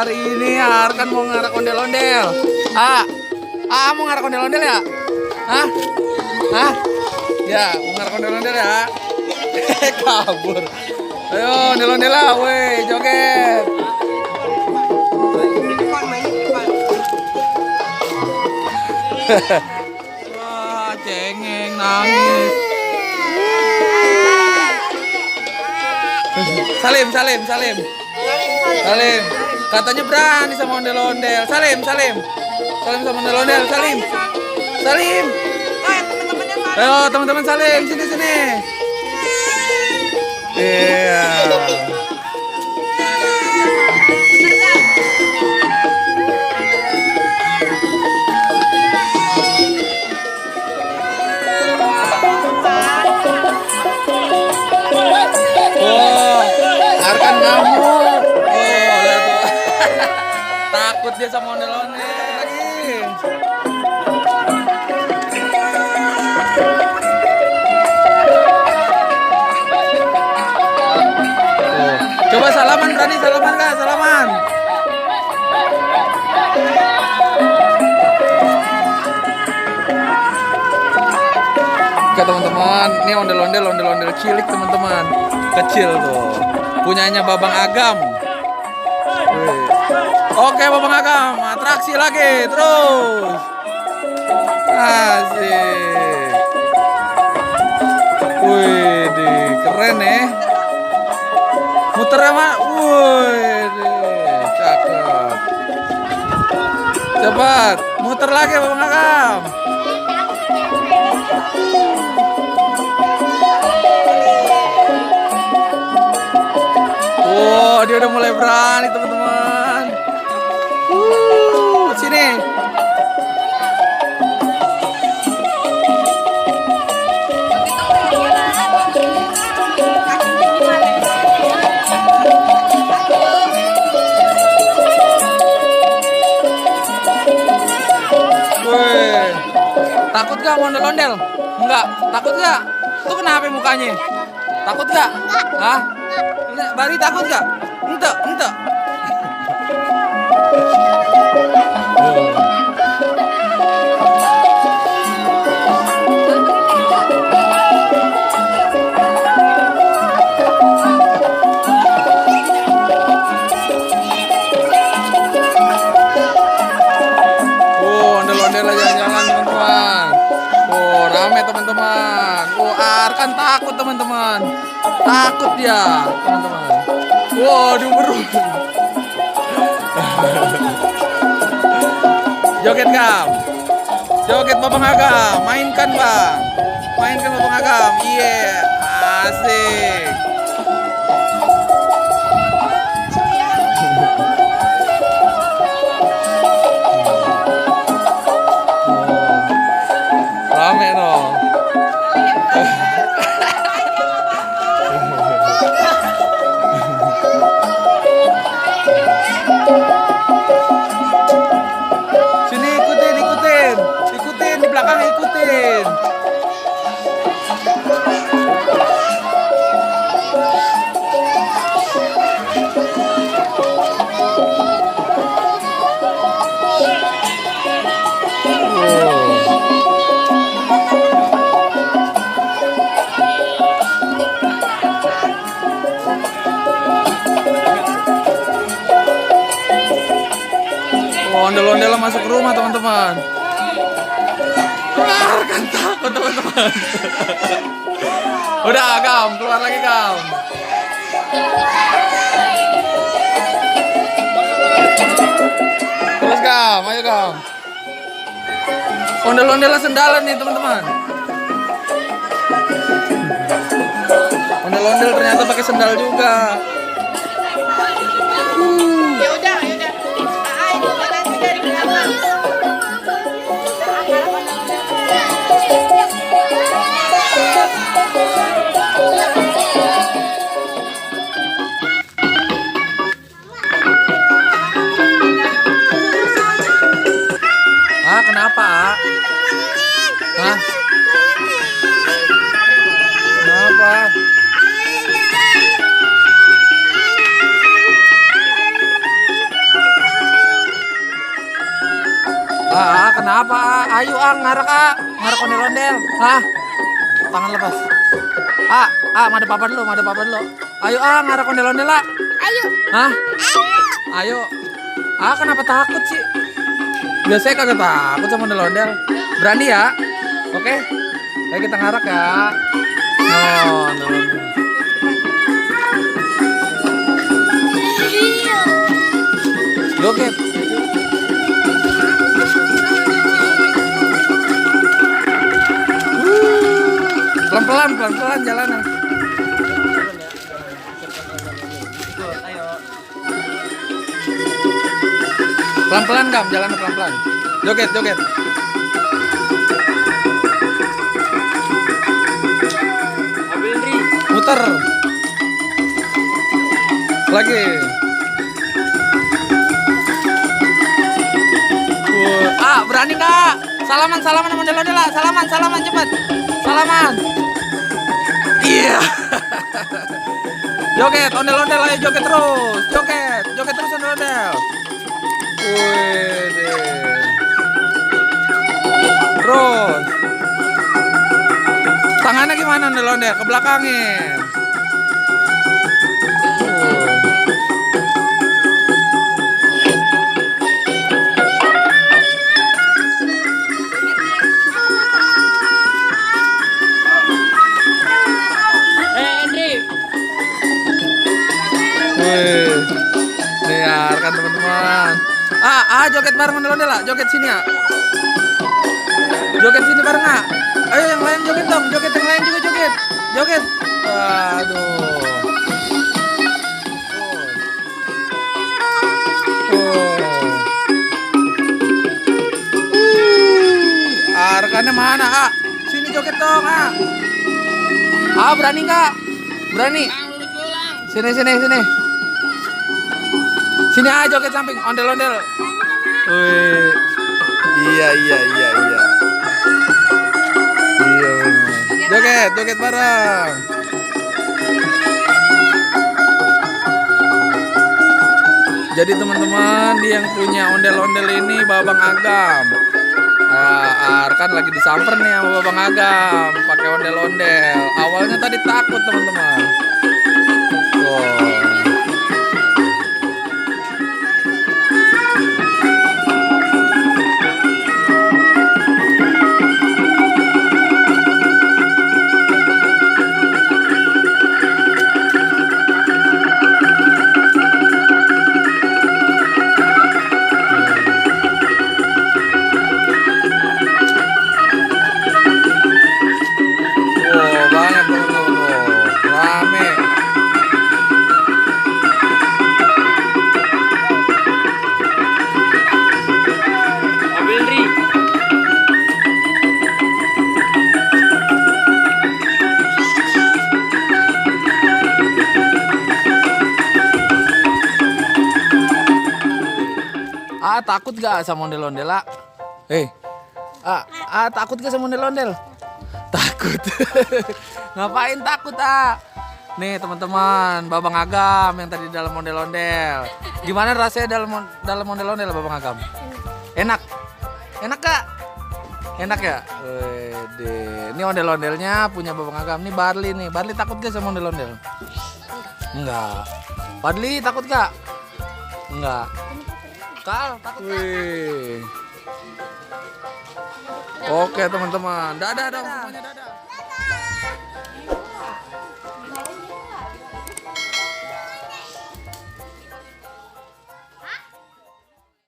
hari ini Arkan mau ngarak ondel-ondel. Mau ngarak ondel-ondel ya? Hah? Ya, mau ngarak ondel-ondel ya? Kabur. Ayo ondel-ondel lah, weh, joget. Wah, cengeng nangis. Salim. Katanya berani sama ondel-ondel. Salim sama ondel-ondel. Salim. Ayo teman-teman salim. Sini. Iya. Arkan ngamuk. Lihat tuh. Takut dia sama ondel-ondel lagi. Coba salaman, berani salaman kak? Salaman. Oke teman-teman, ini ondel-ondel cilik teman-teman. Kecil tuh. Punyanya Babang Agam. Wih. Oke Babang Agam, atraksi lagi terus. Asik. Wih, keren ya. Muter sama, wih, cakep. Cepat, muter lagi Babang Agam. Wow, dia udah mulai berani teman-teman. Sini. Wih, takut gak mau ondel-ondel? Enggak, takut gak? Itu kenapa mukanya? Takut gak? Hah? Bari takut gak? Ente. Ondel-ondel jalan-jalan teman-teman. Rame teman-teman. Arkan takut teman-teman. Takut dia teman-teman. Waduh beruang. Joget Gam. Joget Babang Agam. Mainkan bang. Mainkan Babang Agam. Iya, asik. Rame no. Sini ikutin di belakang ikutin. Ondel-ondel masuk ke rumah teman-teman. Kan takut teman-teman. Udah Gam, keluar lagi Gam. Terus Gam, ayo Gam. Ondel-ondel sendalan nih teman-teman. Ondel-ondel ternyata pakai sendal juga. Ya udah. Kenapa? Hah? Kenapa? Kenapa? Ayo ngarak ngarak ondel-ondel. Tangan lepas. Made papa dulu. Ayo ngarak ondel-ondel lah. Ayo. Ayo. Kenapa takut sih? Biasanya kagak takut sama ondel-ondel. Berani ya? Oke. Ayo kita ngarak ya. Ondel-ondel. Joget. Pelan-pelan jalanan. Pelan-pelan Gam, jalan pelan-pelan. Joget. Muter. Lagi. Berani nggak? Salaman sama ondel-ondel lah. Salaman cepet. Salaman. Iya. Joget ondel-ondel ayo joget terus. Joget terus ondel-ondel. Terus. Tangannya gimana ondel-ondel? Ke belakangin. Dengarkan teman-teman. Joget bareng ondel-ondel lah. Joget sini ya. Joget sini bareng ah. Ayo yang lain joget dong. Joget yang lain juga joget. Joget. Waduh. Rekannya mana? Sini joget dong berani nggak? Berani. Sini. Sini joget samping ondel-ondel. Wih. Iya. Joget bareng. Jadi teman-teman, dia yang punya ondel-ondel ini Babang Agam. Arkan lagi disamper nih sama Babang Agam pakai ondel-ondel. Awalnya tadi takut teman-teman. Banyak teman-teman. Rame. Takut gak sama ondel-ondel? Takut gak sama ondel-ondel? Takut. Ngapain takut Nih teman-teman, Babang Agam yang tadi dalam ondel-ondel. Gimana rasanya dalam ondel-ondel Babang Agam? Enak kak? Enak ya? Wede. Ini ondel-ondelnya punya Babang Agam. Nih Barli nih. Barli takut gak sama ondel-ondel? Enggak. Barli takut gak? Enggak. Kal takut gak? Oke teman-teman. Dadah dong semuanya, dadah.